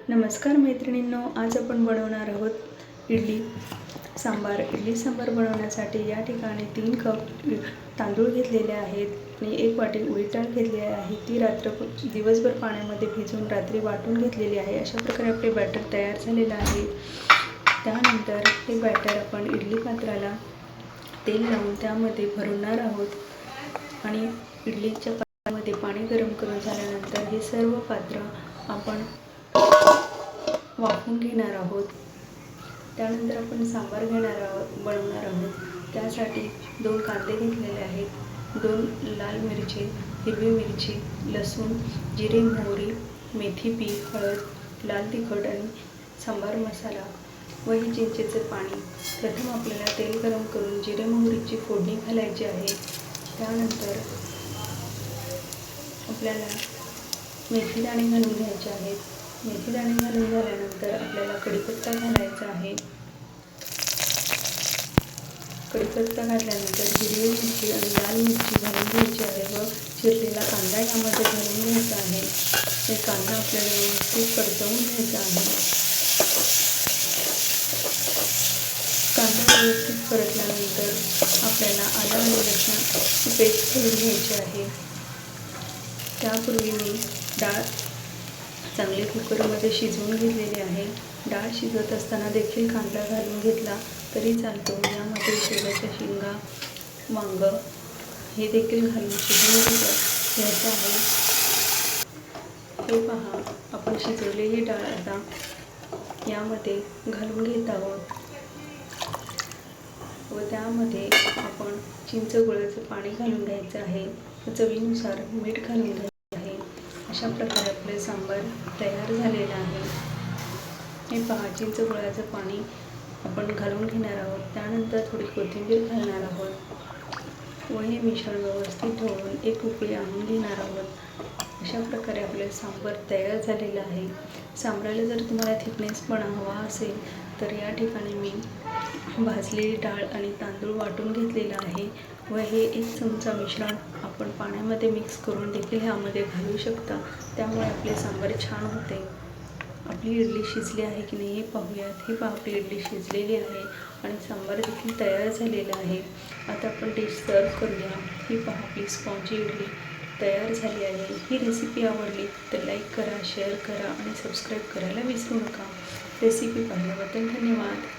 नमस्कार मैत्रिणींनो, आज आपण बनवणार आहोत इडली सांबार. इडली सांबार बनवण्यासाठी या ठिकाणी 3 कप तांदूळ घेतलेले आहेत आणि 1 वाटी उडीद डाळ घेतलेली आहे. ती दिवसभर पाण्यामध्ये भिजवून रात्री वाटून घेतलेली आहे. अशा प्रकारे आपले बॅटर तयार झालेलं आहे. त्यानंतर हे बॅटर आपण इडली पात्राला तेल लावून त्यामध्ये भरवणार आहोत आणि इडलीच्या पात्रामध्ये पाणी गरम करून झाल्यानंतर हे सर्व पात्र आपण वाफवून घेणार आहोत. त्यानंतर आपण सांबार बनवणार आहोत. त्यासाठी 2 कांदे घेतलेले आहेत, 2 लाल मिरची, हिरवी मिरची, लसूण, जिरे, मोहरी, मेथी बी, हळद, लाल तिखट आणि सांबार मसाला व हे चिंचेचे पाणी. प्रथम आपल्याला तेल गरम करून जिरे मोहरीची फोडणी घालायची आहे. त्यानंतर आपल्याला मेथी दाणे घालून घ्यायचे आहेत. मेथी दाणे घालून झाल्यानंतर आपल्याला कढीपत्ता घालायचा आहे. कढीपत्ता घातल्यानंतर हिरवी मिरची आणि लाल मिरची घालून घ्यायची आहे व चिरलेला कांदा यामध्ये घालून घ्यायचा आहे. हे कांदा आपल्याला व्यवस्थित परतवून घ्यायचा आहे. कांदा व्यवस्थित परतल्यानंतर आपल्याला आलं आणि लसूण पेस्ट घालून घ्यायची आहे. त्यापूर्वी मी डाळ चांगले कुकरमध्ये शिजवून घेतलेली आहे. डाळ शिजत असताना देखील कांदा घालून घेतला तरी चालतो. यामध्ये शेवग्याच्या शेंगा, वांगं हे देखील घालून शिजवून घ्यायचं आहे. हे पहा, आपण शिजवलेली डाळ आता यामध्ये घालून घेत आहोत व त्यामध्ये आपण चिंच गुळाचं पाणी घालून घ्यायचं आहे. चवीनुसार मीठ घालून घ्यायचं आहे. अशा प्रकारे आपले सांबार तयार झालेलं आहे. हे पहा, चिंच गुळाचं पाणी आपण घालून घेणार आहोत. त्यानंतर थोडी कोथिंबीर घालणार आहोत व हे मिश्रण व्यवस्थित ढवळून एक उकळी आणून घेणार आहोत. अशा प्रकारे आपले सांबार तयार झालेलं आहे. सांबाराला जर तुम्हाला थिकनेसपणा हवा असेल तर या ठिकाणी मी भाजलेली डाळ आणि तांदूळ वाटून घेतलेलं आहे व हे 1 चमचा मिश्रण आपण पाण्यामध्ये मिक्स करून देखील यामध्ये घालू शकता. त्यामुळे आपले सांबार छान होते. आपली इडली शिजली आहे की नाही हे पाहूयात. ही पहा, आपली इडली शिजलेली आहे आणि सांबार देखील तयार झालेला आहे. आता आपण डिश सर्व करूया. ही पहा, आपली स्पॉन्जी इडली तयार झाली आहे. ही रेसिपी आवडली तर लाईक करा, शेअर करा आणि सबस्क्राईब करायला विसरू नका. रेसिपी पाहिल्याबद्दल धन्यवाद.